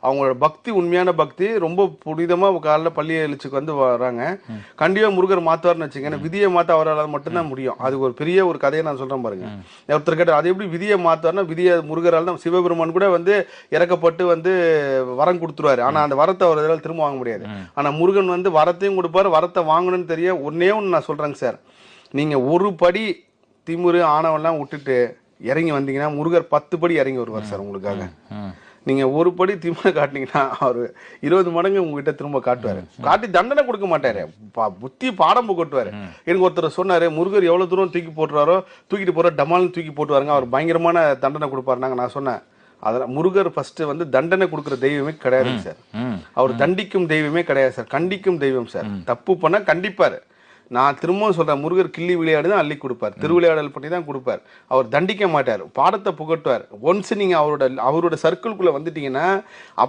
அவங்களோட பக்தி உண்மையான பக்தி ரொம்ப புனிதமா காலைல பள்ளி எழுச்சிக்கு வந்து வராங்க. கண்டிப்பா முருகர் மாத்துவார்னு வச்சுங்க. ஏன்னா விதியை மாத்த அவரால் மட்டும்தான் முடியும். அது ஒரு பெரிய ஒரு கதையை நான் சொல்றேன் பாருங்க. ஒருத்தர் கேட்ட அது எப்படி விதியை மாத்துவார்னா, விதியை முருகரால் தான் சிவபெருமான் கூட வந்து இறக்கப்பட்டு வந்து வரம் கொடுத்துருவாரு. ஆனா அந்த வரத்தை அவர் திரும்ப வாங்க முடியாது. ஆனா முருகன் வந்து வரத்தையும் கொடுப்பாரு, வரத்தை வாங்கணும்னு தெரிய ஒன்னே ஒன்று நான் சொல்றேங்க சார். நீங்க ஒரு படி திமுரு ஆணவெல்லாம் விட்டுட்டு இறங்கி வந்தீங்கன்னா முருகர் 10 படி இறங்கி வருவார் சார் உங்களுக்காக. நீங்க ஒரு படி திமுறை காட்டினீங்கன்னா அவரு 20 மடங்கு உங்ககிட்ட திரும்ப காட்டுவாரு. காட்டி தண்டனை கொடுக்க மாட்டாரு, புத்தி பாடம் புகட்டுவாரு. எனக்கு ஒருத்தர் சொன்னாரு, முருகர் எவ்வளவு தூரம் தூக்கி போட்டுறாரோ தூக்கிட்டு போற டமால்னு தூக்கி போட்டுவாருங்க, அவர் பயங்கரமான தண்டனை கொடுப்பாருனாங்க. நான் சொன்னேன், அதெல்லாம் முருகர் ஃபர்ஸ்ட் வந்து தண்டனை கொடுக்குற தெய்வமே கிடையாது சார். அவர் தண்டிக்கும் தெய்வமே கிடையாது சார், கண்டிக்கும் தெய்வம் சார். தப்பு பண்ணா கண்டிப்பாரு. நான் திரும்பவும் சொல்றேன், முருகர் கிள்ளி விளையாடு தான் அள்ளி கொடுப்பார், திருவிளையாடல் பண்ணி தான் கொடுப்பார். அவர் தண்டிக்க மாட்டார், பாடத்தை புகட்டுவார். ஒன்ஸ் நீங்க அவரோட சர்க்கிள்குள்ள வந்துட்டீங்கன்னா